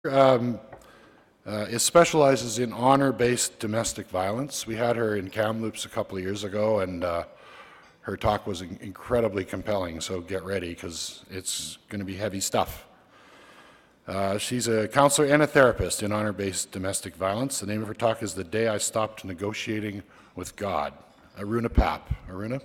Um, it specializes in honor-based domestic violence. We had her in Kamloops a couple of years ago, and her talk was incredibly compelling, so get ready, because it's going to be heavy stuff. She's a counselor and a therapist in honor-based domestic violence. The name of her talk is The Day I Stopped Negotiating with God. Aruna Papp. Aruna?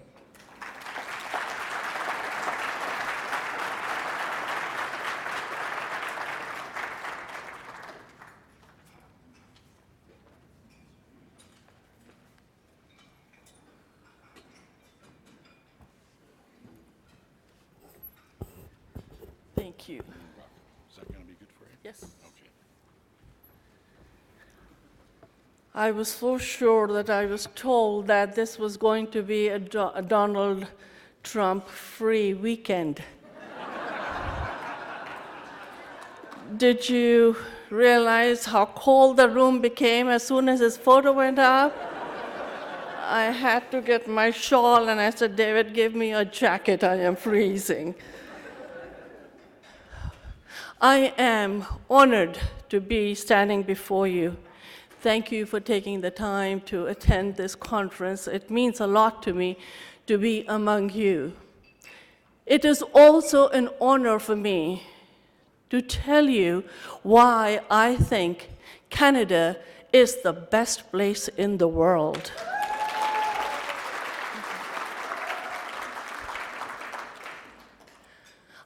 Thank you. Is that going to be good for you? Yes. Okay. I was so sure that I was told that this was going to be a Donald Trump-free weekend. Did you realize how cold the room became as soon as his photo went up? I had to get my shawl, and I said, David, give me a jacket. I am freezing. I am honored to be standing before you. Thank you for taking the time to attend this conference. It means a lot to me to be among you. It is also an honor for me to tell you why I think Canada is the best place in the world.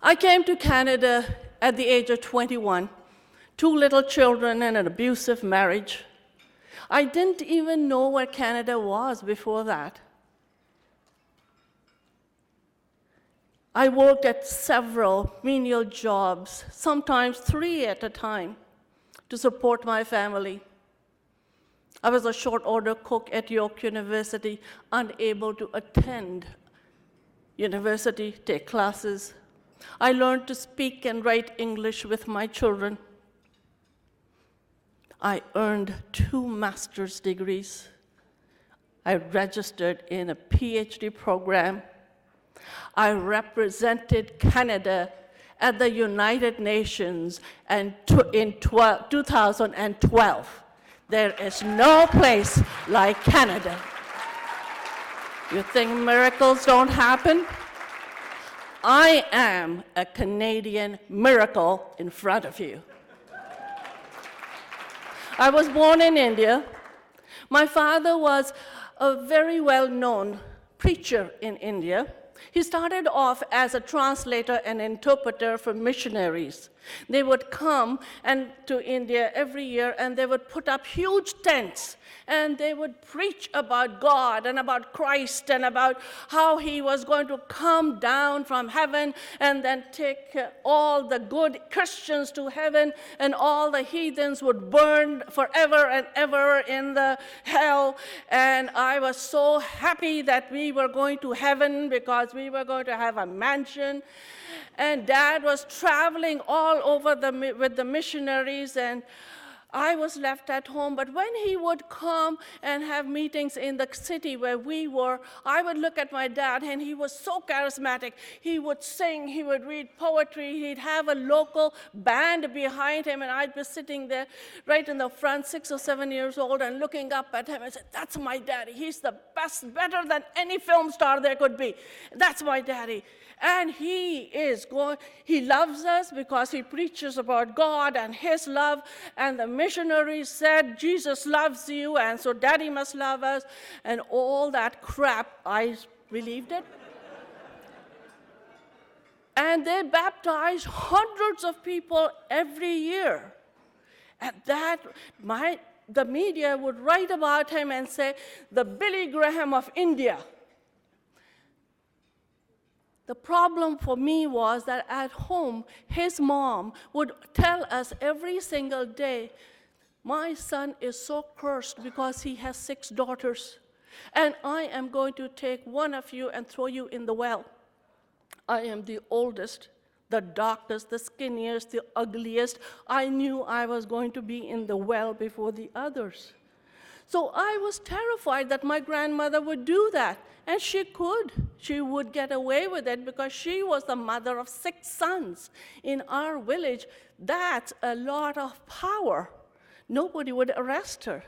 I came to Canada at the age of 21, 2 little children and an abusive marriage. I didn't even know where Canada was before that. I worked at several menial jobs, sometimes 3 at a time, to support my family. I was a short order cook at York University, unable to attend university, take classes. I learned to speak and write English with my children. I earned 2 master's degrees. I registered in a PhD program. I represented Canada at the United Nations and in 2012. There is no place like Canada. You think miracles don't happen? I am a Canadian miracle in front of you. I was born in India. My father was a very well-known preacher in India. He started off as a translator and interpreter for missionaries. They would come to India every year, and they would put up huge tents, and they would preach about God and about Christ and about how he was going to come down from heaven and then take all the good Christians to heaven, and all the heathens would burn forever and ever in the hell. And I was so happy that we were going to heaven because we were going to have a mansion. And Dad was traveling all over with the missionaries, and I was left at home. But when he would come and have meetings in the city where we were, I would look at my dad, and he was so charismatic. He would sing, he would read poetry, he'd have a local band behind him, and I'd be sitting there right in the front, 6 or 7 years old, and looking up at him and said, that's my daddy. He's the best, better than any film star there could be. That's my daddy. And he loves us because he preaches about God and his love. And the missionaries said, Jesus loves you, and so Daddy must love us. And all that crap, I believed it. And they baptized hundreds of people every year. And the media would write about him and say, the Billy Graham of India. The problem for me was that at home, his mom would tell us every single day, my son is so cursed because he has 6 daughters, and I am going to take one of you and throw you in the well. I am the oldest, the darkest, the skinniest, the ugliest. I knew I was going to be in the well before the others. So I was terrified that my grandmother would do that. And she could. She would get away with it because she was the mother of 6 sons in our village. That's a lot of power. Nobody would arrest her.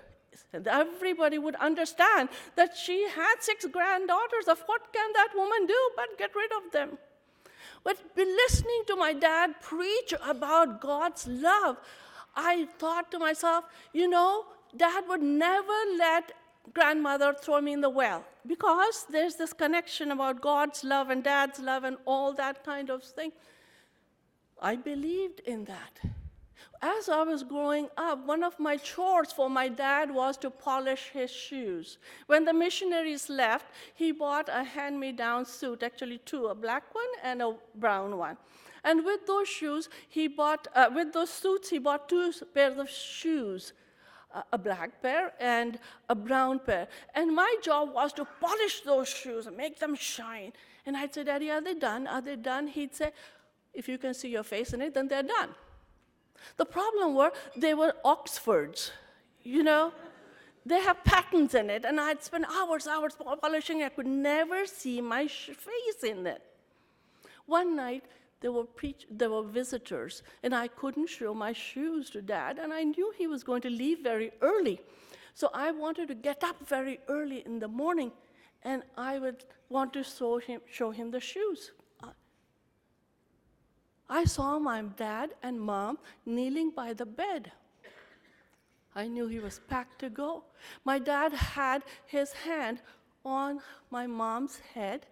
And everybody would understand that she had 6 granddaughters. Of what can that woman do but get rid of them? But be listening to my dad preach about God's love, I thought to myself, Dad would never let grandmother throw me in the well, because there's this connection about God's love and Dad's love and all that kind of thing. I believed in that. As I was growing up, one of my chores for my dad was to polish his shoes. When the missionaries left, he bought a hand-me-down suit, actually 2, a black one and a brown one. And with those shoes, with those suits, he bought 2 pairs of shoes, a black pair and a brown pair. And my job was to polish those shoes and make them shine. And I'd say, Daddy, are they done? Are they done? He'd say, if you can see your face in it, then they're done. The problem were, they were Oxfords, They have patterns in it, and I'd spend hours polishing. I could never see my face in it. One night, there were visitors, and I couldn't show my shoes to Dad, and I knew he was going to leave very early. So I wanted to get up very early in the morning, and I would want to show him the shoes. I saw my dad and mom kneeling by the bed. I knew he was packed to go. My dad had his hand on my mom's head,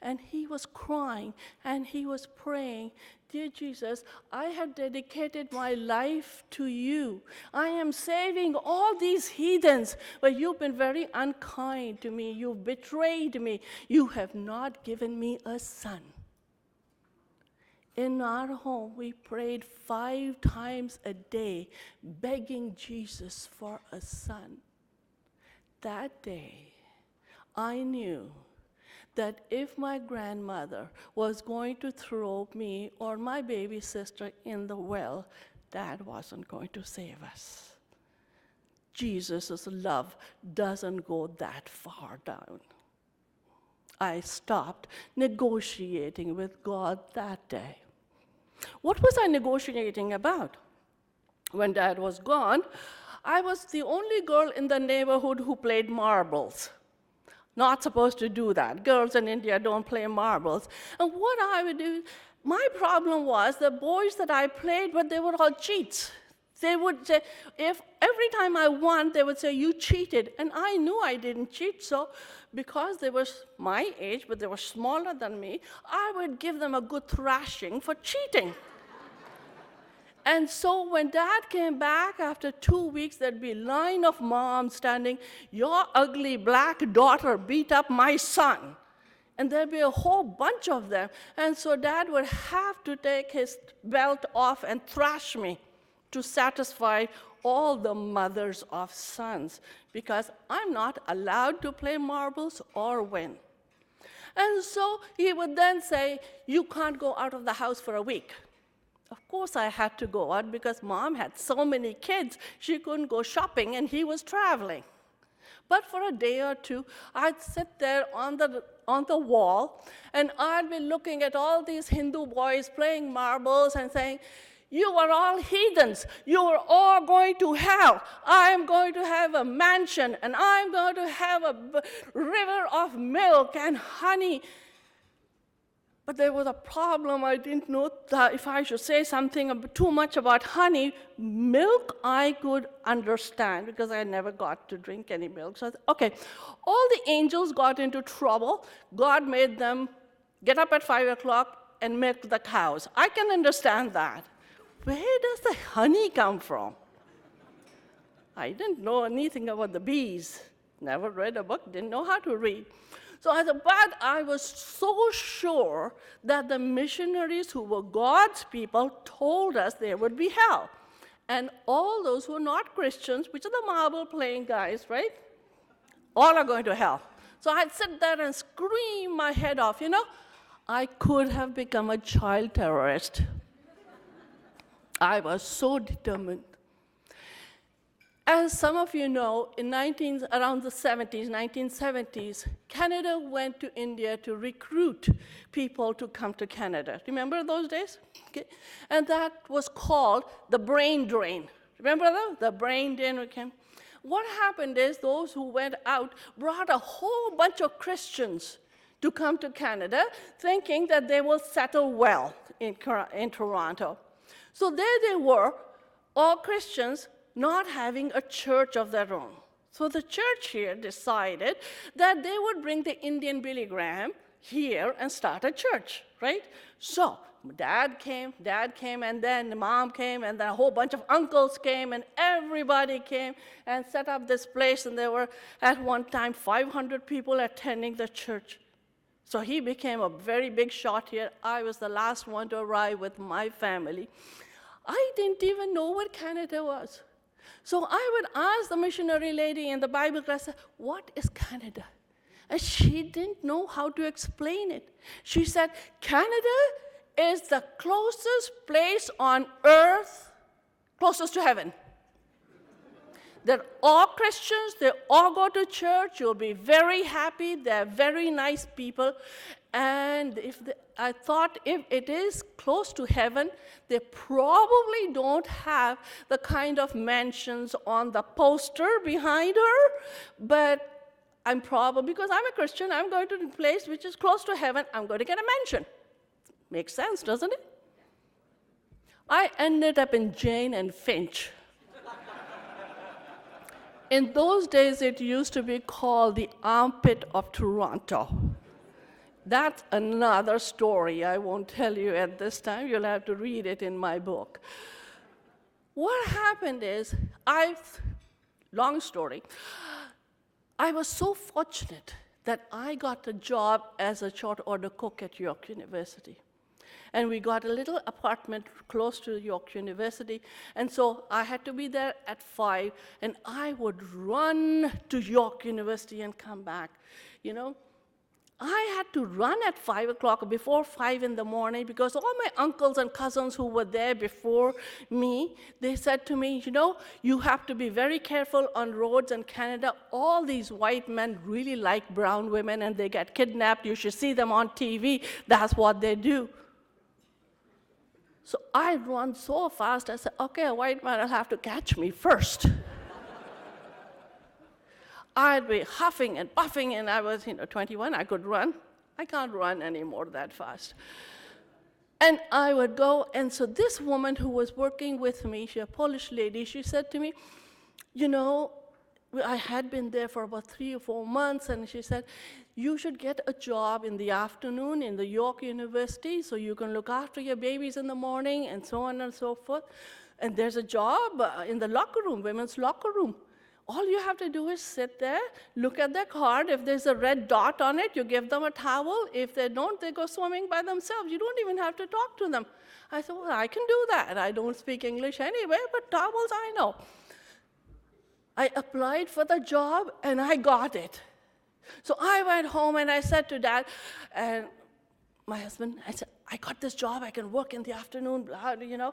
and he was crying, and he was praying, Dear Jesus, I have dedicated my life to you. I am saving all these heathens, but you've been very unkind to me. You've betrayed me. You have not given me a son. In our home, we prayed 5 times a day, begging Jesus for a son. That day, I knew that if my grandmother was going to throw me or my baby sister in the well, Dad wasn't going to save us. Jesus' love doesn't go that far down. I stopped negotiating with God that day. What was I negotiating about? When Dad was gone, I was the only girl in the neighborhood who played marbles. Not supposed to do that. Girls in India don't play marbles. And what I would do, my problem was the boys that I played with, they were all cheats. They would say, if every time I won, they would say, you cheated. And I knew I didn't cheat, so because they were my age, but they were smaller than me, I would give them a good thrashing for cheating. And so when Dad came back after 2 weeks, there'd be a line of moms standing, your ugly black daughter beat up my son. And there'd be a whole bunch of them. And so Dad would have to take his belt off and thrash me to satisfy all the mothers of sons, because I'm not allowed to play marbles or win. And so he would then say, you can't go out of the house for a week. Of course I had to go out because Mom had so many kids, she couldn't go shopping and he was traveling. But for a day or 2, I'd sit there on the wall and I'd be looking at all these Hindu boys playing marbles and saying, you are all heathens. You are all going to hell. I'm going to have a mansion, and I'm going to have a river of milk and honey. But there was a problem. I didn't know that if I should say something too much about honey. Milk I could understand because I never got to drink any milk. So I said, okay, all the angels got into trouble. God made them get up at 5 o'clock and milk the cows. I can understand that. Where does the honey come from? I didn't know anything about the bees. Never read a book, didn't know how to read. So I said, but I was so sure that the missionaries who were God's people told us there would be hell. And all those who are not Christians, which are the marble-playing guys, right? All are going to hell. So I'd sit there and scream my head off. I could have become a child terrorist. I was so determined. As some of you know, around the 70s, 1970s, Canada went to India to recruit people to come to Canada. Remember those days? Okay. And that was called the brain drain. Remember that? The brain drain came. What happened is those who went out brought a whole bunch of Christians to come to Canada, thinking that they will settle well in Toronto. So there they were, all Christians, not having a church of their own. So the church here decided that they would bring the Indian Billy Graham here and start a church, right? So dad came, and then mom came, and then a whole bunch of uncles came, and everybody came and set up this place, and there were at one time 500 people attending the church. So he became a very big shot here. I was the last one to arrive with my family. I didn't even know what Canada was. So I would ask the missionary lady in the Bible class, what is Canada? And she didn't know how to explain it. She said, Canada is the closest place on earth, closest to heaven. They're all Christians, they all go to church, you'll be very happy, they're very nice people. And I thought if it is close to heaven, they probably don't have the kind of mansions on the poster behind her, but I'm probably, because I'm a Christian, I'm going to a place which is close to heaven, I'm going to get a mansion. Makes sense, doesn't it? I ended up in Jane and Finch. In those days, it used to be called the armpit of Toronto. That's another story I won't tell you at this time. You'll have to read it in my book. What happened is, long story, I was so fortunate that I got a job as a short order cook at York University. And we got a little apartment close to York University. And so I had to be there at 5, and I would run to York University and come back. You know, I had to run at 5 o'clock, before 5 in the morning, because all my uncles and cousins who were there before me, they said to me, you know, you have to be very careful on roads in Canada. All these white men really like brown women, and they get kidnapped. You should see them on TV. That's what they do. So I run so fast, I said, okay, a white man will have to catch me first. I'd be huffing and puffing, and I was 21, I could run. I can't run anymore that fast. And I would go, and so this woman who was working with me, she's a Polish lady, she said to me, you know, I had been there for about 3 or 4 months, and she said, you should get a job in the afternoon in the York University so you can look after your babies in the morning and so on and so forth. And there's a job in the locker room, women's locker room. All you have to do is sit there, look at their card. If there's a red dot on it, you give them a towel. If they don't, they go swimming by themselves. You don't even have to talk to them. I said, well, I can do that. I don't speak English anyway, but towels I know. I applied for the job, and I got it. So I went home, and I said to Dad, and my husband, I said, I got this job. I can work in the afternoon, you know.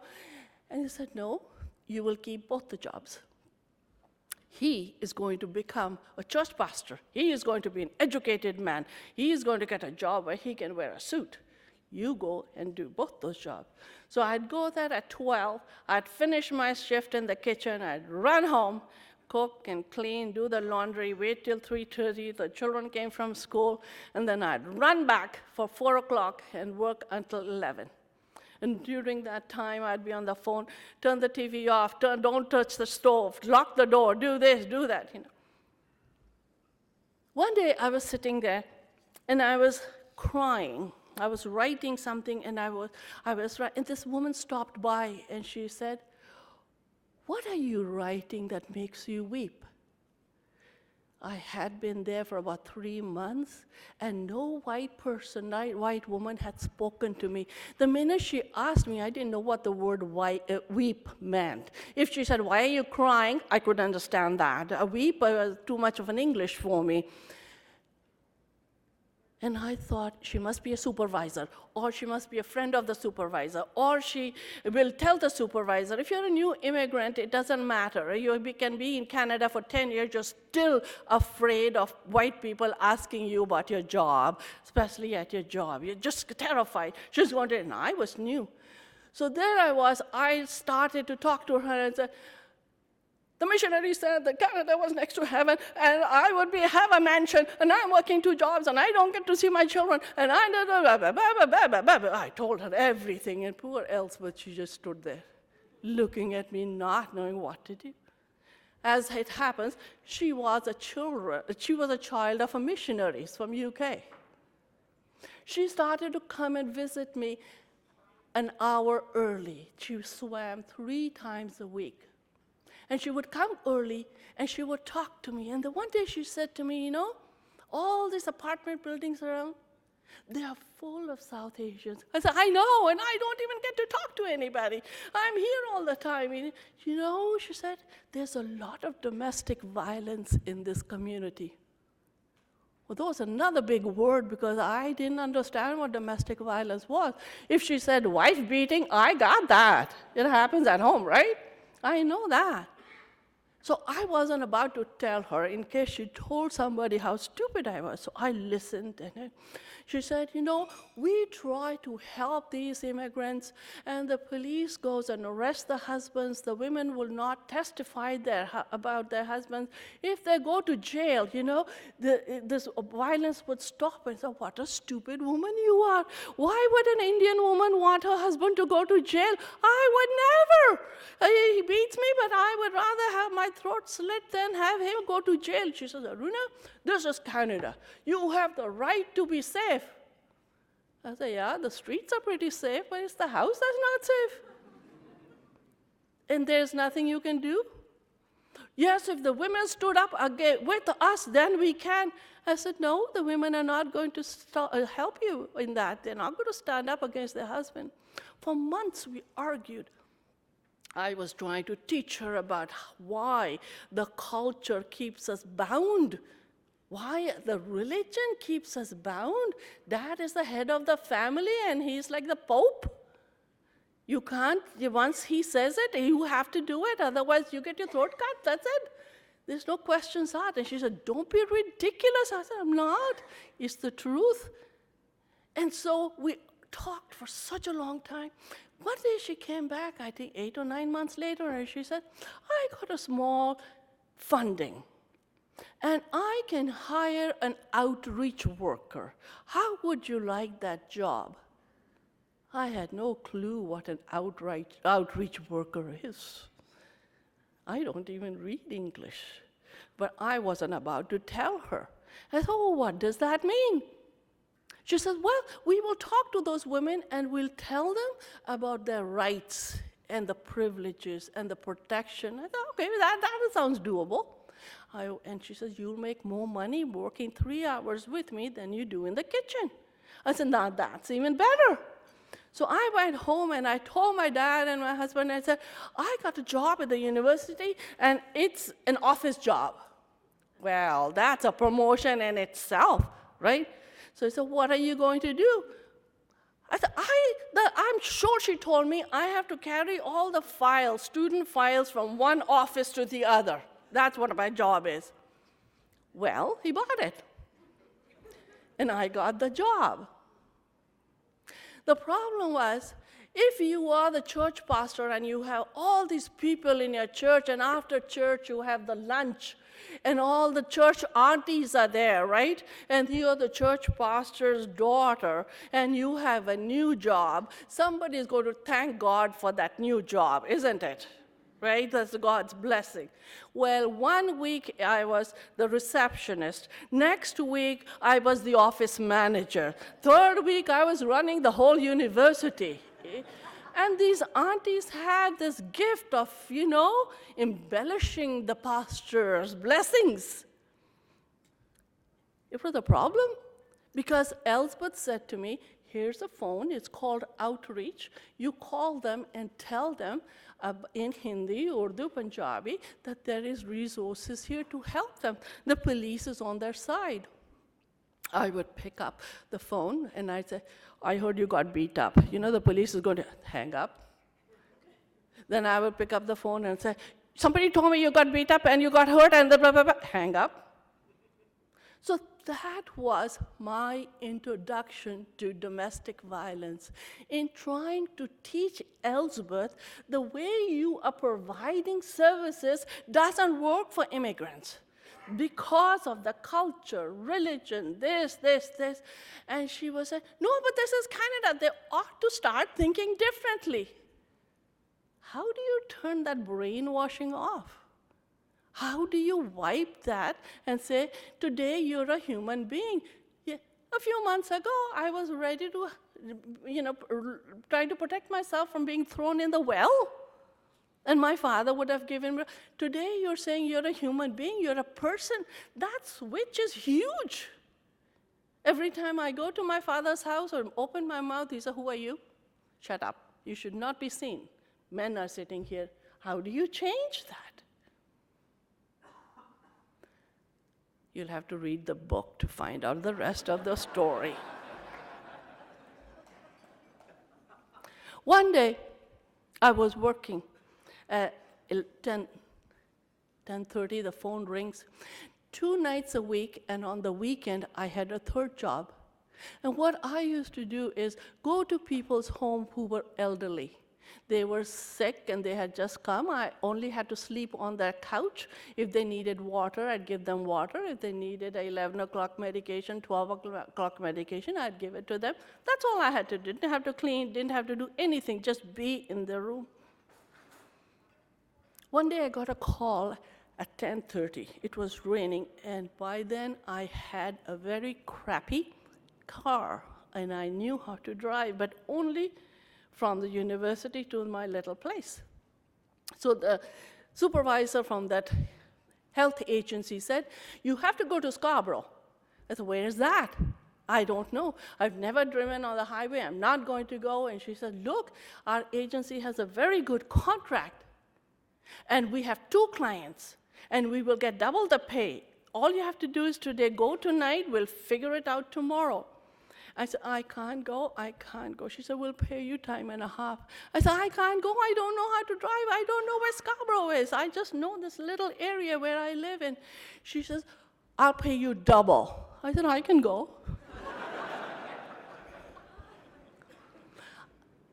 And he said, no, you will keep both the jobs. He is going to become a church pastor. He is going to be an educated man. He is going to get a job where he can wear a suit. You go and do both those jobs. So I'd go there at 12. I'd finish my shift in the kitchen. I'd run home, cook and clean, do the laundry, wait till 3:30. The children came from school, and then I'd run back for 4 o'clock and work until 11. And during that time, I'd be on the phone, turn the TV off, don't touch the stove, lock the door, do this, do that, you know. One day, I was sitting there, and I was crying. I was writing something, and I was writing, and this woman stopped by, and she said, what are you writing that makes you weep? I had been there for about 3 months, and no white woman had spoken to me. The minute she asked me, I didn't know what the word weep meant. If she said, why are you crying? I could understand that. A weep was too much of an English for me. And I thought she must be a supervisor, or she must be a friend of the supervisor, or she will tell the supervisor. If you're a new immigrant, it doesn't matter. You can be in Canada for 10 years, you're still afraid of white people asking you about your job, especially at your job. You're just terrified. She's going to, and I was new. So there I was. I started to talk to her and said, the missionary said that Canada was next to heaven, and I would have a mansion, and I'm working 2 jobs, and I don't get to see my children, and I told her everything, and poor Elspeth, she just stood there, looking at me, not knowing what to do. As it happens, she was a child of a missionary from UK. She started to come and visit me an hour early. She swam 3 times a week. And she would come early, and she would talk to me. And the one day she said to me, all these apartment buildings around, they are full of South Asians. I said, I know, and I don't even get to talk to anybody. I'm here all the time. She said, there's a lot of domestic violence in this community. Well, that was another big word because I didn't understand what domestic violence was. If she said wife beating, I got that. It happens at home, right? I know that. So I wasn't about to tell her in case she told somebody how stupid I was. So I listened, and she said, we try to help these immigrants, and the police goes and arrests the husbands. The women will not testify about their husbands. If they go to jail, this violence would stop. And so, what a stupid woman you are. Why would an Indian woman want her husband to go to jail? I would never. He beats me, but I would rather have my throat slit than have him go to jail. She says, Aruna, this is Canada. You have the right to be safe. I say, yeah, the streets are pretty safe, but it's the house that's not safe. And there's nothing you can do? Yes, if the women stood up with us, then we can. I said, no, the women are not going to help you in that. They're not going to stand up against their husband. For months we argued. I was trying to teach her about why the culture keeps us bound, why the religion keeps us bound. Dad is the head of the family, and he's like the Pope. You can't, once he says it, you have to do it, otherwise you get your throat cut, that's it. There's no questions asked. And she said, don't be ridiculous. I said, I'm not. It's the truth. And so we talked for such a long time. One day she came back, I think 8 or 9 months later, and she said, I got a small funding, and I can hire an outreach worker. How would you like that job? I had no clue what an outreach worker is. I don't even read English, but I wasn't about to tell her. I thought, well, what does that mean? She said, well, we will talk to those women and we'll tell them about their rights and the privileges and the protection. I thought, okay, that sounds doable. And she says, you'll make more money working 3 hours with me than you do in the kitchen. I said, now that's even better. So I went home and I told my dad and my husband, I said, I got a job at the university and it's an office job. Well, that's a promotion in itself, right? So I said, what are you going to do? I said, I'm sure she told me I have to carry all the files, student files, from one office to the other. That's what my job is. Well, he bought it. And I got the job. The problem was, if you are the church pastor and you have all these people in your church, and after church you have the lunch, and all the church aunties are there, right? And you're the church pastor's daughter, and you have a new job. Somebody is going to thank God for that new job, isn't it? Right? That's God's blessing. Well, 1 week I was the receptionist. Next week I was the office manager. 3rd week I was running the whole university. And these aunties had this gift of, embellishing the pastor's blessings. It was a problem because Elspeth said to me, here's a phone, it's called Outreach. You call them and tell them in Hindi, Urdu, Punjabi, that there is resources here to help them. The police is on their side. I would pick up the phone and I'd say, I heard you got beat up. You know, the police is going to hang up. Then I would pick up the phone and say, somebody told me you got beat up and you got hurt and blah, blah, blah, hang up. So that was my introduction to domestic violence, in trying to teach Elsbeth the way you are providing services doesn't work for immigrants because of the culture, religion, this. And she was saying, no, but this is Canada. They ought to start thinking differently. How do you turn that brainwashing off? How do you wipe that and say, today you're a human being? Yeah. A few months ago, I was ready to, try to protect myself from being thrown in the well. And my father would have given me, today you're saying you're a human being, you're a person. That switch is huge. Every time I go to my father's house or open my mouth, he says, who are you? Shut up. You should not be seen. Men are sitting here. How do you change that? You'll have to read the book to find out the rest of the story. One day, I was working at 10:30, the phone rings. 2 nights a week, and on the weekend, I had a third job. And what I used to do is go to people's home who were elderly. They were sick and they had just come. I only had to sleep on their couch. If they needed water, I'd give them water. If they needed a 11 o'clock medication, 12 o'clock medication, I'd give it to them. That's all I had to do. Didn't have to clean, didn't have to do anything, just be in the room. One day I got a call at 10:30. It was raining, and by then I had a very crappy car, and I knew how to drive, but only from the university to my little place. So the supervisor from that health agency said, you have to go to Scarborough. I said, where is that? I don't know. I've never driven on the highway. I'm not going to go. And she said, look, our agency has a very good contract, and we have 2 clients, and we will get double the pay. All you have to do is today go tonight. We'll figure it out tomorrow. I said, I can't go. She said, we'll pay you time and a half. I said, I can't go. I don't know how to drive. I don't know where Scarborough is. I just know this little area where I live in. She says, I'll pay you double. I said, I can go.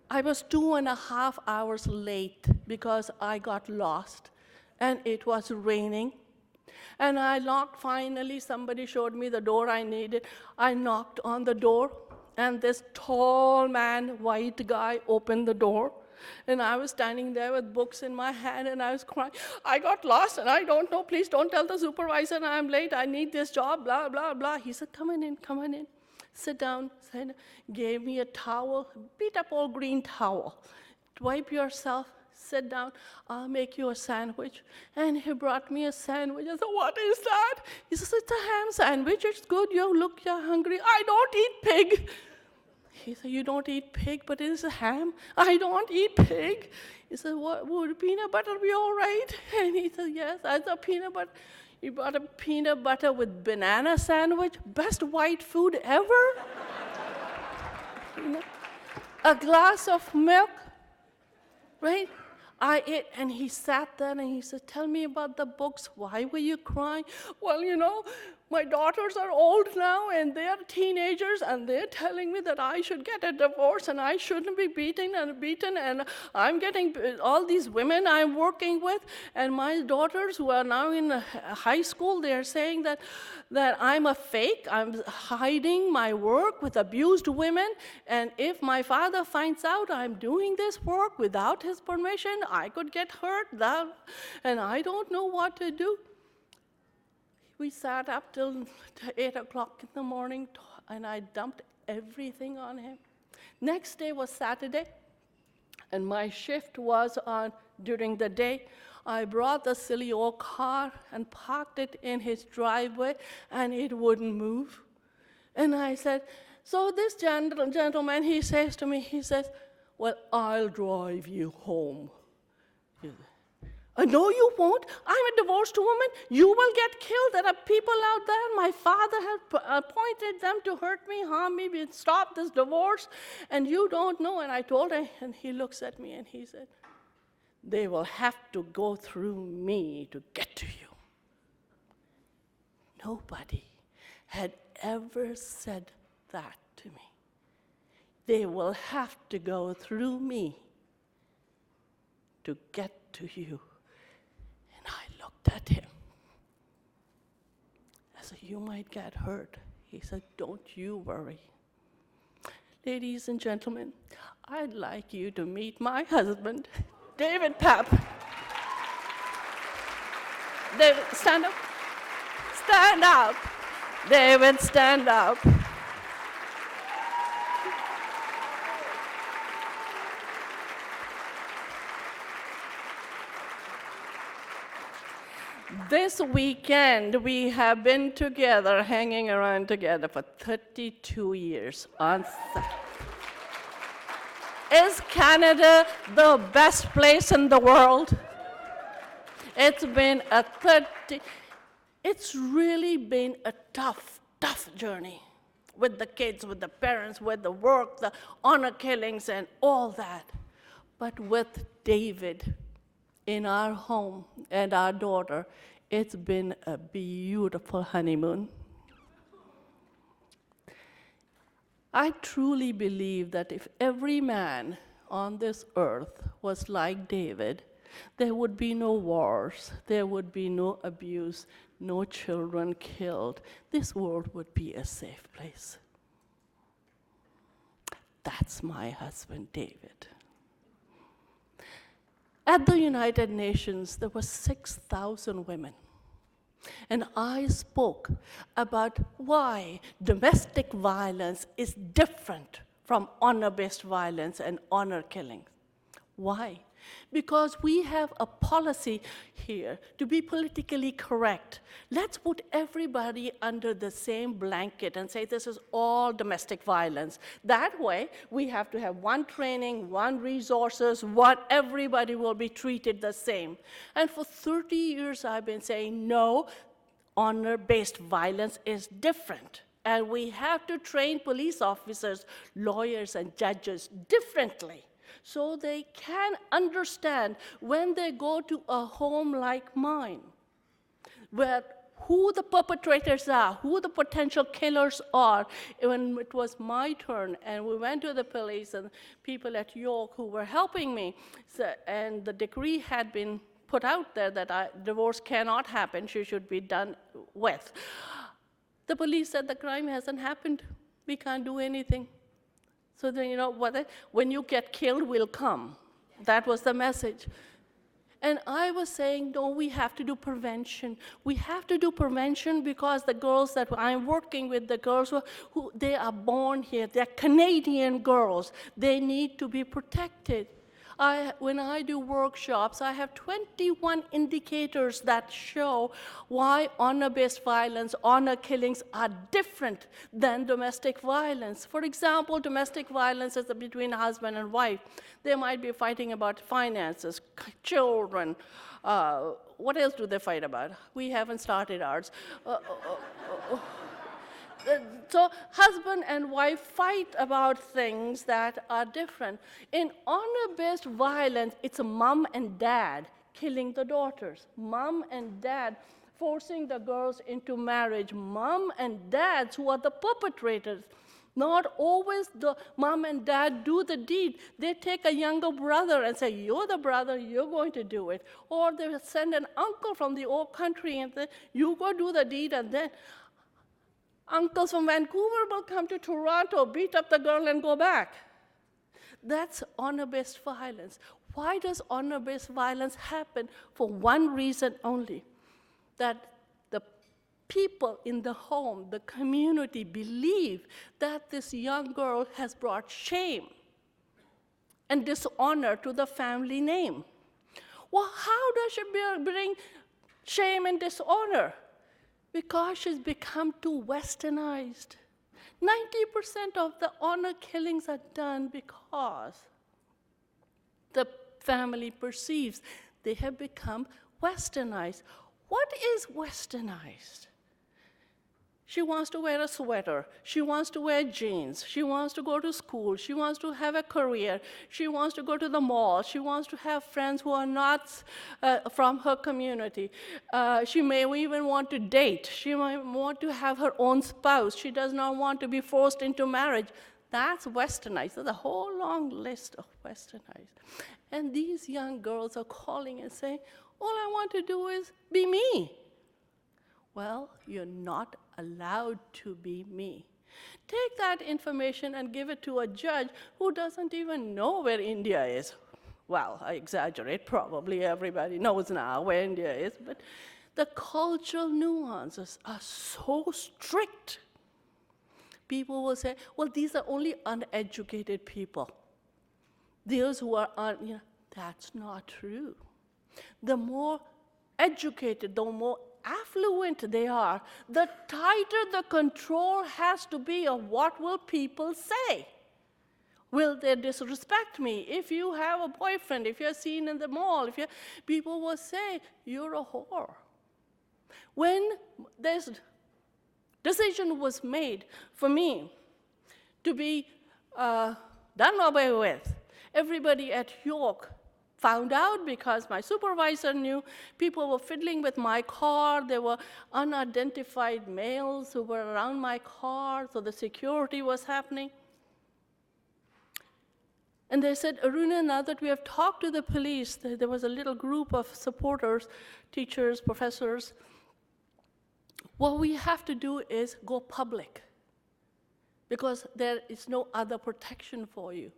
I was 2.5 hours late because I got lost, and it was raining. And I knocked, finally, somebody showed me the door I needed. I knocked on the door, and this tall man, white guy, opened the door. And I was standing there with books in my hand, and I was crying. I got lost, and I don't know. Please don't tell the supervisor I'm late. I need this job, blah, blah, blah. He said, come on in. Sit down. Gave me a towel, beat up old green towel. Wipe yourself. Sit down, I'll make you a sandwich. And he brought me a sandwich. I said, what is that? He says, it's a ham sandwich. It's good. You're hungry. I don't eat pig. He said, you don't eat pig, but it is a ham. I don't eat pig. He said, would peanut butter be all right? And he said, yes. I said, peanut butter. He brought a peanut butter with banana sandwich. Best white food ever. A glass of milk, right? I ate, and he sat there and he said, tell me about the books. Why were you crying? Well, my daughters are old now, and they're teenagers, and they're telling me that I should get a divorce, and I shouldn't be beaten, and I'm getting all these women I'm working with, and my daughters who are now in high school, they're saying that I'm a fake, I'm hiding my work with abused women, and if my father finds out I'm doing this work without his permission, I could get hurt, and I don't know what to do. We sat up till 8 o'clock in the morning, and I dumped everything on him. Next day was Saturday, and my shift was on during the day. I brought the silly old car and parked it in his driveway, and it wouldn't move. And I said, so this gentleman, he says to me, well, I'll drive you home. No, you won't. I'm a divorced woman. You will get killed. There are people out there. My father had appointed them to hurt me, harm me, stop this divorce, and you don't know. And I told him, and he looks at me and he said, they will have to go through me to get to you. Nobody had ever said that to me. They will have to go through me to get to you. And I looked at him. I said, you might get hurt. He said, don't you worry. Ladies and gentlemen, I'd like you to meet my husband, David Papp. David, stand up. Stand up. David, stand up. This weekend, we have been together, hanging around together for 32 years. Is Canada the best place in the world? It's really been a tough journey with the kids, with the parents, with the work, the honor killings, and all that. But with David in our home and our daughter, it's been a beautiful honeymoon. I truly believe that if every man on this earth was like David, there would be no wars, there would be no abuse, no children killed. This world would be a safe place. That's my husband, David. At the United Nations, there were 6,000 women. And I spoke about why domestic violence is different from honor-based violence and honor killings. Why? Because we have a policy here to be politically correct. Let's put everybody under the same blanket and say this is all domestic violence. That way, we have to have one training, one resources, everybody will be treated the same. And for 30 years, I've been saying, no, honor-based violence is different. And we have to train police officers, lawyers, and judges differently, so they can understand when they go to a home like mine, where who the perpetrators are, who the potential killers are. When it was my turn, and we went to the police and people at York who were helping me, and the decree had been put out there that divorce cannot happen, she should be done with. The police said the crime hasn't happened, we can't do anything. So then, you know what? When you get killed, we'll come. That was the message. And I was saying, no, we have to do prevention. We have to do prevention because the girls that I'm working with, the girls who they are born here, they're Canadian girls. They need to be protected. When I do workshops, I have 21 indicators that show why honor-based violence, honor killings are different than domestic violence. For example, domestic violence is between husband and wife. They might be fighting about finances, children. What else do they fight about? We haven't started ours. So husband and wife fight about things that are different. In honor-based violence, it's a mom and dad killing the daughters. Mom and dad forcing the girls into marriage. Mom and dads who are the perpetrators. Not always the mom and dad do the deed. They take a younger brother and say, you're the brother, you're going to do it. Or they send an uncle from the old country and say, you go do the deed, and then uncles from Vancouver will come to Toronto, beat up the girl, and go back. That's honor-based violence. Why does honor-based violence happen? For one reason only, that the people in the home, the community, believe that this young girl has brought shame and dishonor to the family name. Well, how does she bring shame and dishonor? Because she's become too westernized. 90% of the honor killings are done because the family perceives They have become westernized. What is westernized? She wants to wear a sweater. She wants to wear jeans. She wants to go to school. She wants to have a career. She wants to go to the mall. She wants to have friends who are not from her community. She may even want to date. She might want to have her own spouse. She does not want to be forced into marriage. That's westernized. There's a whole long list of westernized. And these young girls are calling and saying, all I want to do is be me. Well, you're not allowed to be me. Take that information and give it to a judge who doesn't even know where India is. Well, I exaggerate, probably everybody knows now where India is, but the cultural nuances are so strict. People will say, well, these are only uneducated people. Those who are, that's not true. The more educated, the more affluent they are, the tighter the control has to be of what will people say. Will they disrespect me? If you have a boyfriend, if you're seen in the mall, people will say, you're a whore. When this decision was made for me to be done away with, everybody at York found out because my supervisor knew. People were fiddling with my car. There were unidentified males who were around my car, so the security was happening. And they said, Aruna, now that we have talked to the police, there was a little group of supporters, teachers, professors. What we have to do is go public because there is no other protection for you.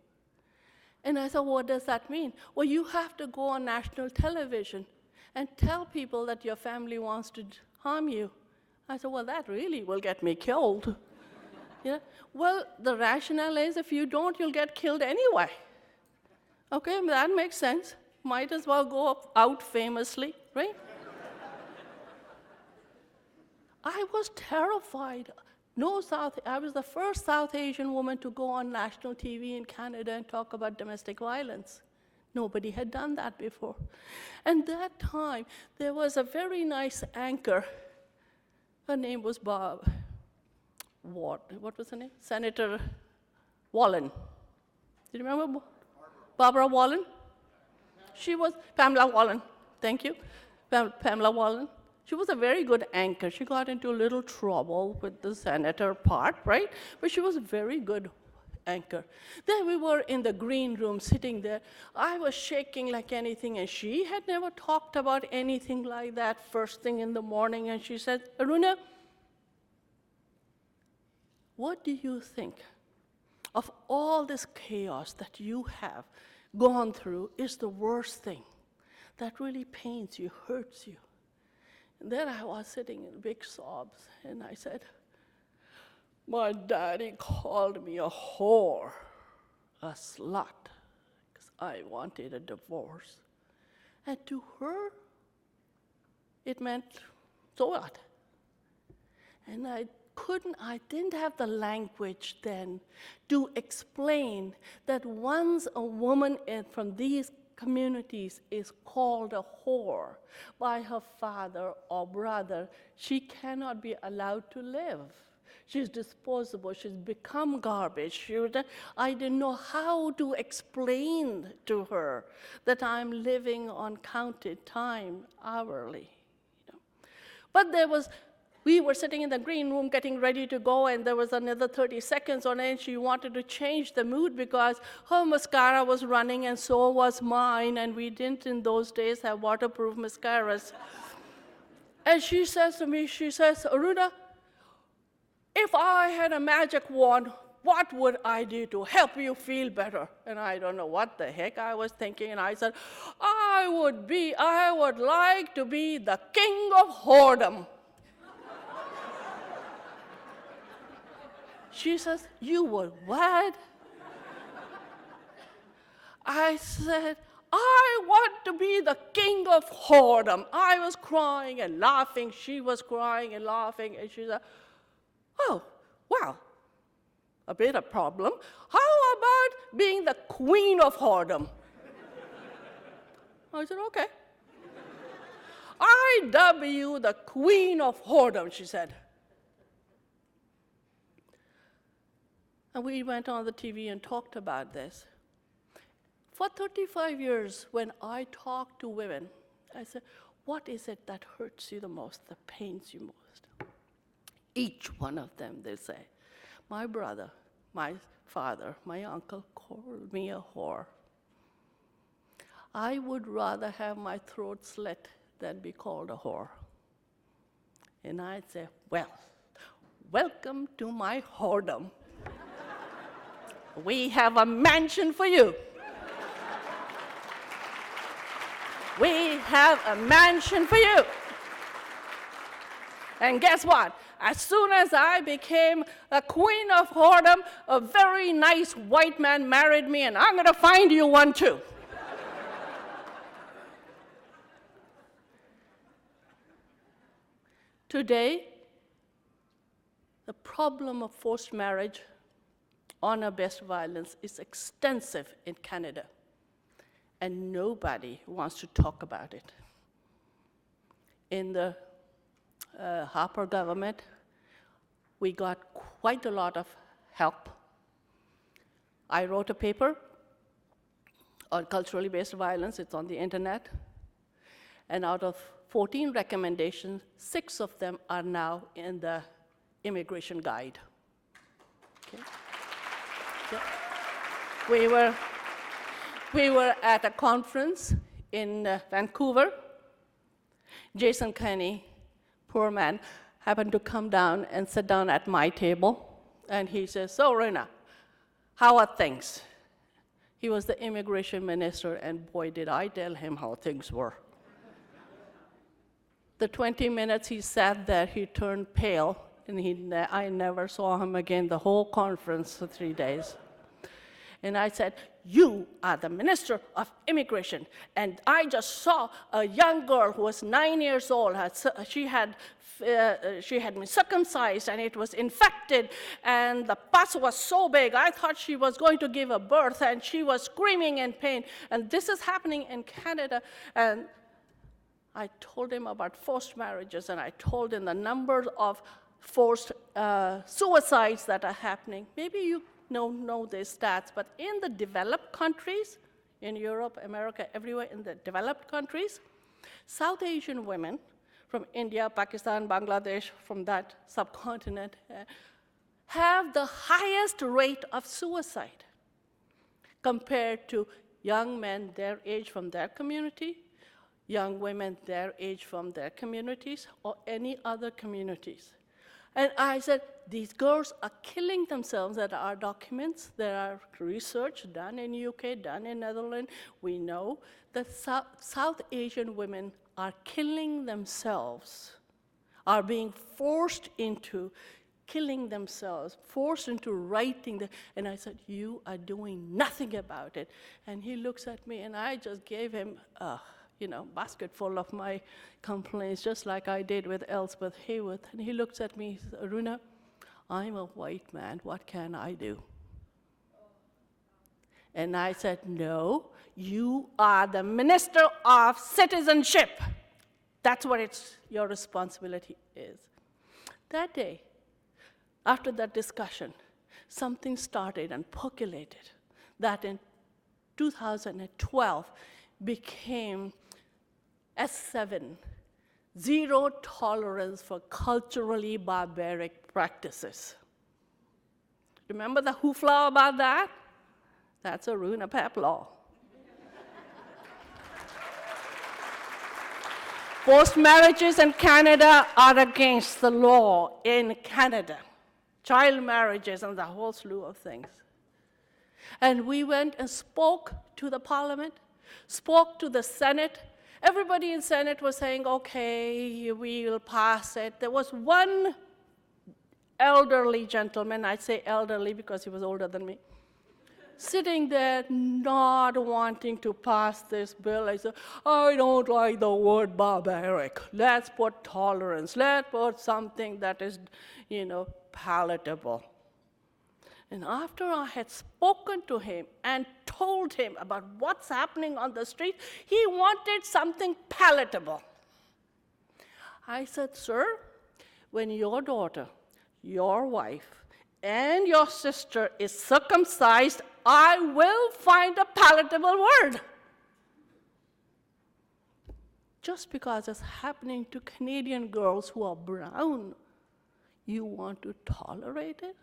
And I thought, what does that mean? Well, you have to go on national television and tell people that your family wants to harm you. I said, well, that really will get me killed. Well, the rationale is if you don't, you'll get killed anyway. Okay, that makes sense. Might as well go out famously, right? I was terrified. I was the first South Asian woman to go on national TV in Canada and talk about domestic violence. Nobody had done that before. And that time, there was a very nice anchor. Her name was what was her name? Senator Wallen. Do you remember? Barbara Wallen? She was Pamela Wallen. Thank you. Pamela Wallen. She was a very good anchor. She got into a little trouble with the senator part, right? But she was a very good anchor. Then we were in the green room sitting there. I was shaking like anything, and she had never talked about anything like that first thing in the morning. And she said, Aruna, what do you think of all this chaos that you have gone through is the worst thing that really pains you, hurts you? And then I was sitting in big sobs, and I said, my daddy called me a whore, a slut, because I wanted a divorce. And to her, it meant, so what? And I didn't have the language then to explain that once a woman from these communities is called a whore by her father or brother, she cannot be allowed to live. She's disposable. She's become garbage. I didn't know how to explain to her that I'm living on counted time hourly. But we were sitting in the green room getting ready to go, and there was another 30 seconds on it, and she wanted to change the mood because her mascara was running and so was mine, and we didn't in those days have waterproof mascaras. And she says to me, Aruna, if I had a magic wand, what would I do to help you feel better? And I don't know what the heck I was thinking, and I said, I would like to be the king of whoredom. She says, you would what? I said, I want to be the king of whoredom. I was crying and laughing. She was crying and laughing. And she said, oh, well, a bit of problem. How about being the queen of whoredom? I said, okay. I dub you the queen of whoredom, she said. And we went on the TV and talked about this. For 35 years, when I talk to women, I said, what is it that hurts you the most, that pains you most? Each one of them, they say, my brother, my father, my uncle called me a whore. I would rather have my throat slit than be called a whore. And I'd say, well, welcome to my whoredom. We have a mansion for you. We have a mansion for you. And guess what? As soon as I became a queen of whoredom, a very nice white man married me, and I'm going to find you one too. Today, the problem of forced marriage, honor-based violence, is extensive in Canada, and nobody wants to talk about it. In the Harper government, we got quite a lot of help. I wrote a paper on culturally based violence. It's on the internet. And out of 14 recommendations, 6 of them are now in the immigration guide. Okay. Yeah. We were at a conference in Vancouver. Jason Kenney, poor man, happened to come down and sit down at my table. And he says, so, Aruna, how are things? He was the immigration minister, and boy, did I tell him how things were. The 20 minutes he sat there, he turned pale, and I never saw him again the whole conference for 3 days. And I said, you are the Minister of Immigration. And I just saw a young girl who was 9 years old. She had been circumcised, and it was infected. And the pus was so big, I thought she was going to give a birth, and she was screaming in pain. And this is happening in Canada. And I told him about forced marriages, and I told him the number of forced suicides that are happening. Maybe you know these stats, but in the developed countries, in Europe, America, everywhere in the developed countries, South Asian women from India, Pakistan, Bangladesh, from that subcontinent, have the highest rate of suicide compared to young men their age from their community, young women their age from their communities, or any other communities. And I said, these girls are killing themselves. There are documents, there are research done in UK, done in Netherlands. We know that South Asian women are killing themselves, are being forced into killing themselves, forced into writing. And I said, you are doing nothing about it. And he looks at me, and I just gave him basket full of my complaints, just like I did with Elspeth Hayworth. And he looks at me, he says, Aruna, I'm a white man, what can I do? And I said, no, you are the Minister of Citizenship. That's what your responsibility is. That day, after that discussion, something started and percolated that in 2012 became S7, zero tolerance for culturally barbaric practices. Remember the hoopla about that? That's a Aruna Papp law. Forced marriages in Canada are against the law in Canada. Child marriages and the whole slew of things. And we went and spoke to the Parliament, spoke to the Senate. Everybody in Senate was saying, okay, we will pass it. There was one elderly gentleman, I'd say elderly because he was older than me, sitting there not wanting to pass this bill. I said, I don't like the word barbaric. Let's put tolerance. Let's put something that is, palatable. And after I had spoken to him and told him about what's happening on the street, he wanted something palatable. I said, sir, when your daughter, your wife, and your sister is circumcised, I will find a palatable word. Just because it's happening to Canadian girls who are brown, you want to tolerate it?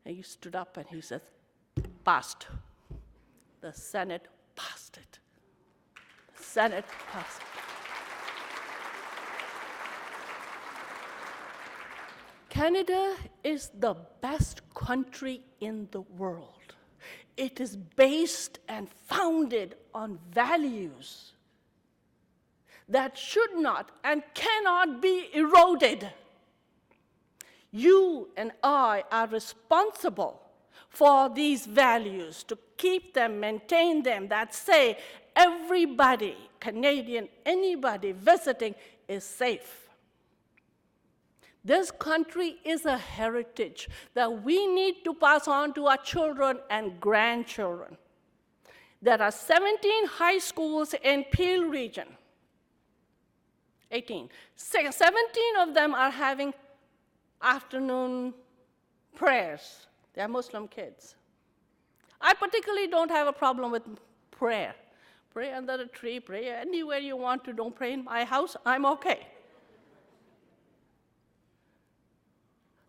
And he stood up and he said, passed. The Senate passed it. The Senate passed it. Canada is the best country in the world. It is based and founded on values that should not and cannot be eroded. You and I are responsible for these values, to keep them, maintain them, that say everybody, Canadian, anybody visiting is safe. This country is a heritage that we need to pass on to our children and grandchildren. There are 17 high schools in Peel region. 18. 17 of them are having afternoon prayers. They are Muslim kids. I particularly don't have a problem with prayer. Pray under a tree, pray anywhere you want to. Don't pray in my house, I'm okay.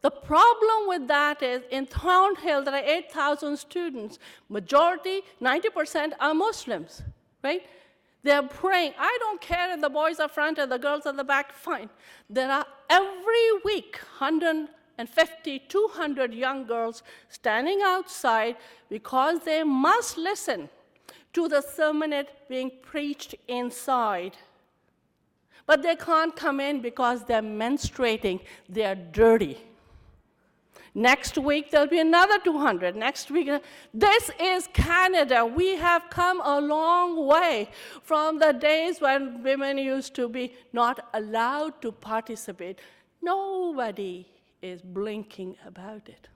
The problem with that is in Thornhill, there are 8,000 students. Majority, 90% are Muslims, right? They're praying. I don't care if the boys are front and the girls are the back, fine. There are every week 150, 200 young girls standing outside because they must listen to the sermonette being preached inside. But they can't come in because they're menstruating, they're dirty. Next week, there'll be another 200. Next week, this is Canada. We have come a long way from the days when women used to be not allowed to participate. Nobody is blinking about it.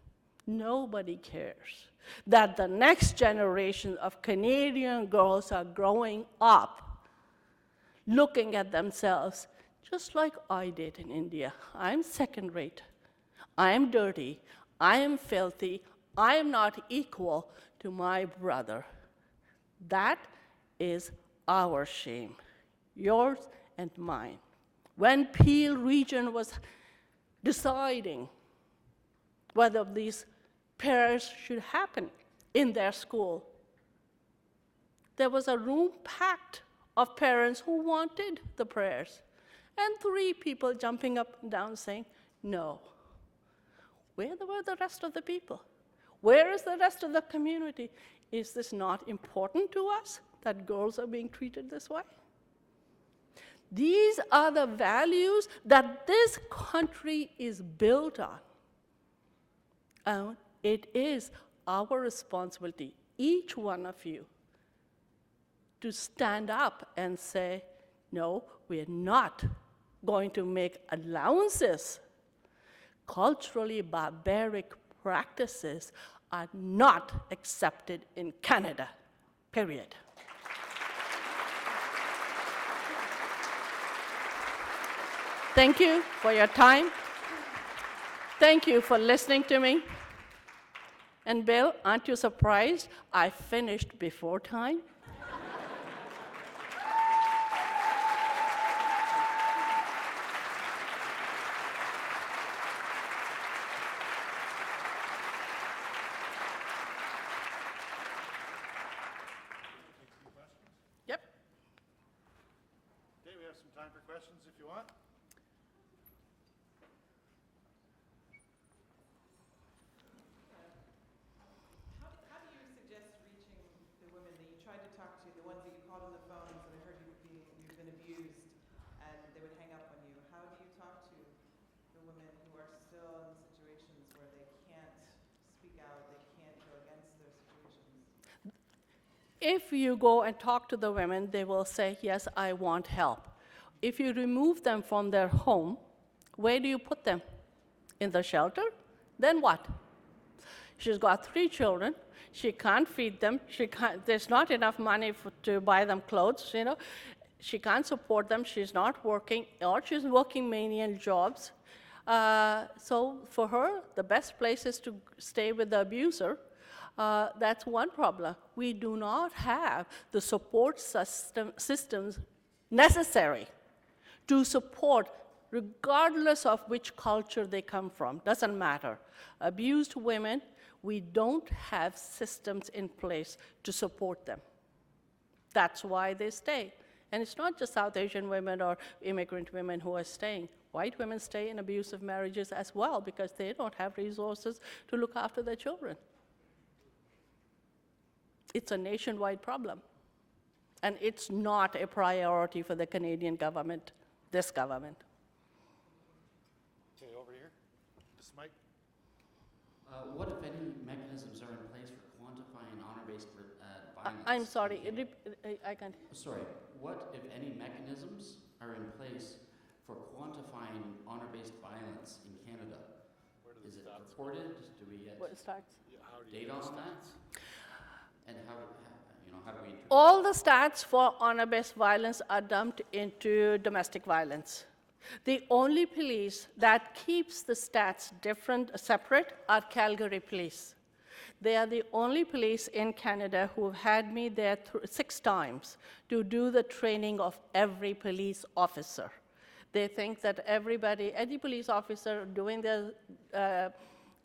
Nobody cares that the next generation of Canadian girls are growing up looking at themselves just like I did in India. I'm second rate. I am dirty, I am filthy, I am not equal to my brother. That is our shame, yours and mine. When Peel region was deciding whether these prayers should happen in their school, there was a room packed of parents who wanted the prayers, and 3 people jumping up and down saying, no. Where were the rest of the people? Where is the rest of the community? Is this not important to us that girls are being treated this way? These are the values that this country is built on. And it is our responsibility, each one of you, to stand up and say, no, we're not going to make allowances. Culturally barbaric practices are not accepted in Canada, period. Thank you for your time. Thank you for listening to me. And Bill, aren't you surprised I finished before time? Yep. Okay, we have some time for questions if you want. How do you suggest reaching the women that you tried to talk to, the ones that you called on the phones and I heard you've been abused and they would hang up on you? How do you talk to the women who are still in situations where they can't speak out, they can't go against their situations? If you go and talk to the women, they will say, yes, I want help. If you remove them from their home, where do you put them? In the shelter? Then what? She's got 3 children. She can't feed them. There's not enough money to buy them clothes, you know. she can't support them, she's not working, or she's working menial jobs. So for her, the best place is to stay with the abuser. That's one problem. We do not have the support systems necessary to support, regardless of which culture they come from. Doesn't matter. Abused women, we don't have systems in place to support them. That's why they stay. And it's not just South Asian women or immigrant women who are staying. White women stay in abusive marriages as well because they don't have resources to look after their children. It's a nationwide problem. And it's not a priority for the Canadian government, this government. Okay, over here. This mic. What, if any, mechanisms are in place for quantifying honor-based violence? I'm sorry, I can't. Sorry, what, if any, mechanisms are in place for quantifying honor-based violence in Canada? Is it reported? Do we get What starts? data on that? And how do we interpret? All the stats for honor-based violence are dumped into domestic violence. The only police that keeps the stats separate are Calgary Police. They are the only police in Canada who have had me there 6 times to do the training of every police officer. They think that any police officer doing the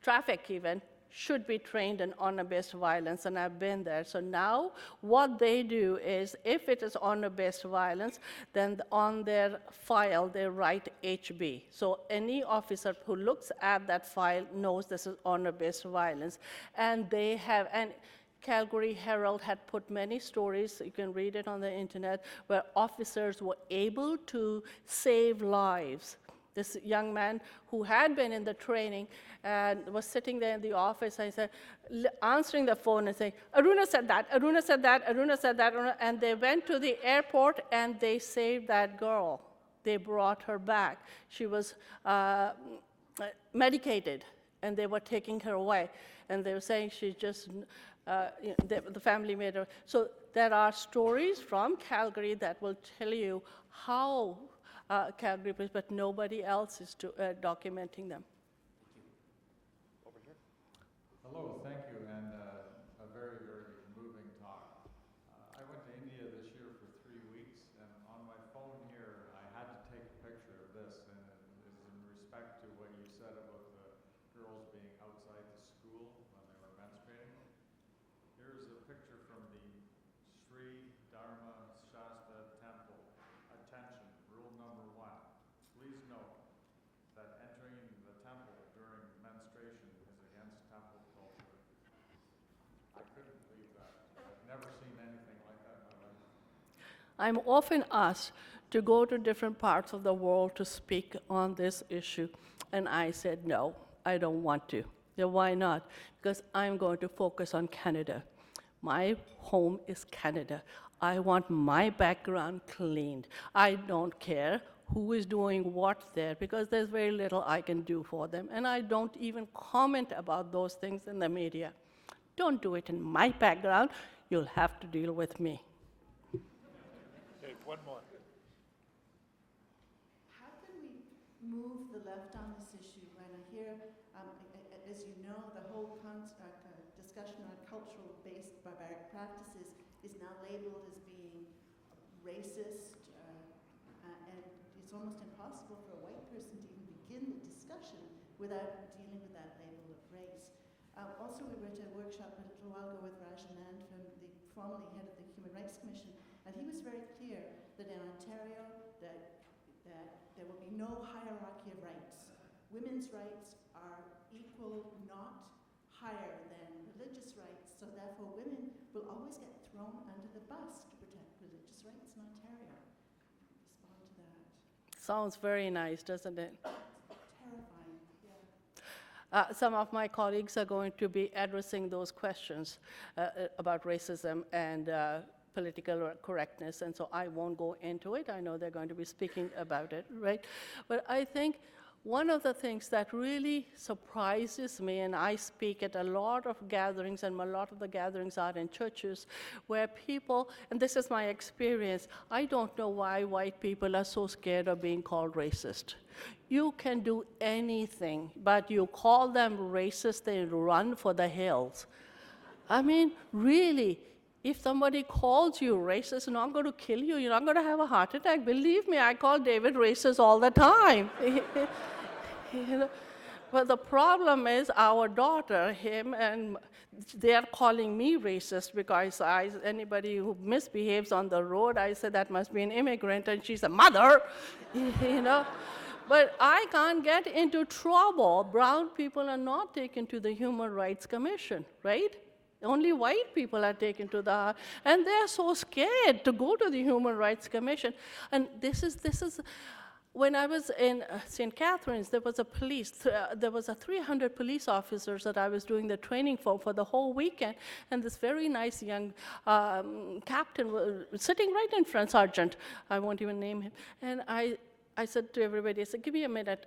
traffic even should be trained in honor-based violence, and I've been there. So now what they do is, if it is honor-based violence, then on their file they write HB. So any officer who looks at that file knows this is honor-based violence. And Calgary Herald had put many stories, you can read it on the internet, where officers were able to save lives. This young man who had been in the training and was sitting there in the office, I said, answering the phone and saying, Aruna said that, Aruna said that, Aruna said that, and they went to the airport and they saved that girl. They brought her back. She was medicated and they were taking her away. And they were saying she just, the family made her. So there are stories from Calgary that will tell you how Calgary Police, but nobody else is documenting them. Over here. Hello, thank you, and a very, very moving talk. I went to India this year for 3 weeks, and on my phone here, I had to take a picture of this, and it is in respect to what you said about the girls being outside the school when they were menstruating. Here's a picture from the Sri Dharma Shastra Temple. Attention, rule number 1. Please note that entering the temple during menstruation is against temple culture. I couldn't believe that. I've never seen anything like that in my life. I'm often asked to go to different parts of the world to speak on this issue, and I said, no, I don't want to. Yeah, why not? Because I'm going to focus on Canada. My home is Canada. I want my background cleaned. I don't care who is doing what there, because there's very little I can do for them, and I don't even comment about those things in the media. Don't do it in my background. You'll have to deal with me. Okay, one more. How can we move the left on this issue when I hear, as you know, the whole discussion on cultural-based barbaric practices is now labeled as being racist, and it's almost impossible for a white person to even begin the discussion without dealing with that label of race. Also, we were at a workshop a little while ago with Rajanand, formerly head of the Human Rights Commission, and he was very clear that in Ontario that there will be no hierarchy of rights. Women's rights are equal, not higher than religious rights, so therefore women will always get thrown under the bus to protect religious rights in Ontario. Respond to that. Sounds very nice, doesn't it? Terrifying, yeah. Some of my colleagues are going to be addressing those questions about racism and political correctness, and so I won't go into it. I know they're going to be speaking about it, right? But I think One of the things that really surprises me, and I speak at a lot of gatherings, and a lot of the gatherings are in churches, where people, and this is my experience, I don't know why white people are so scared of being called racist. You can do anything, but you call them racist, they run for the hills. I mean, really, if somebody calls you racist, not going to kill you, you're not going to have a heart attack. Believe me, I call David racist all the time. You know? But the problem is our daughter, him, and they are calling me racist because anybody who misbehaves on the road, I say that must be an immigrant, and she's a mother, you know. But I can't get into trouble. Brown people are not taken to the Human Rights Commission, right? Only white people are taken to the, and they're so scared to go to the Human Rights Commission. And this is when I was in St. Catharines, there was there was a 300 police officers that I was doing the training for the whole weekend, and this very nice young captain was sitting right in front, sergeant, I won't even name him, and I said to everybody, I said, give me a minute,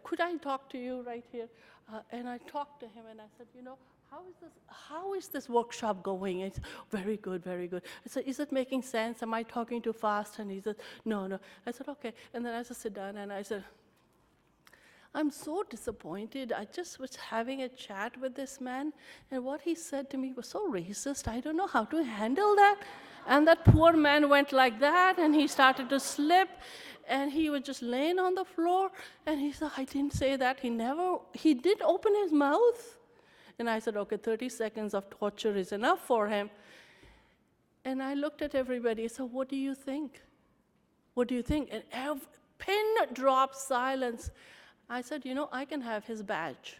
could I talk to you right here? And I talked to him, and I said, you know, how is this workshop going? It's very good, very good. I said, is it making sense? Am I talking too fast? And he said, no. I said, okay. And then I just sit down, and I said, I'm so disappointed. I just was having a chat with this man, and what he said to me was so racist. I don't know how to handle that. And that poor man went like that, and he started to slip, and he was just laying on the floor, and he said, I didn't say that. He did open his mouth. And I said, okay, 30 seconds of torture is enough for him. And I looked at everybody. I said, what do you think? What do you think? And pin drop silence. I said, you know, I can have his badge.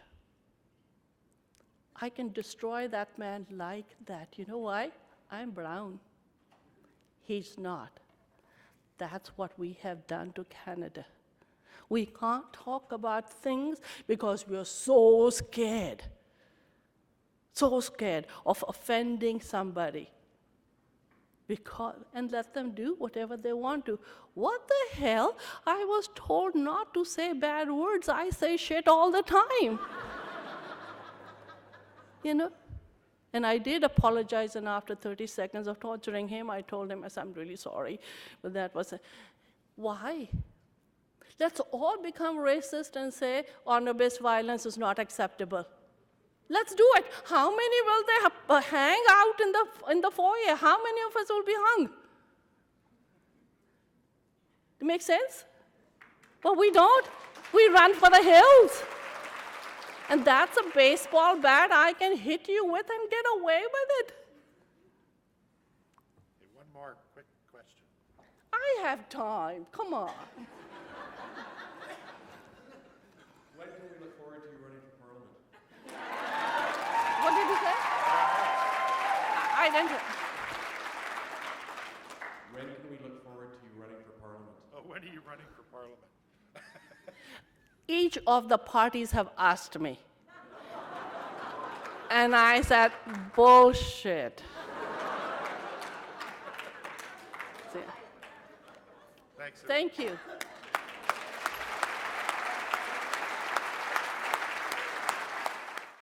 I can destroy that man like that. You know why? I'm brown. He's not. That's what we have done to Canada. We can't talk about things because we're so scared. So scared of offending somebody. And let them do whatever they want to. What the hell? I was told not to say bad words. I say shit all the time. You know? And I did apologize, and after 30 seconds of torturing him, I told him, I said, I'm really sorry. But that was why? Let's all become racist and say honor-based violence is not acceptable. Let's do it. How many will they hang out in the foyer? How many of us will be hung? It makes sense? Well, we don't. We run for the hills. And that's a baseball bat I can hit you with and get away with it. Okay, one more quick question. I have time. Come on. When can we look forward to you running for Parliament? What did you say? I didn't. When can we look forward to you running for Parliament? Oh, when are you running for Parliament? Each of the parties have asked me. And I said, bullshit. Thanks. Thank you.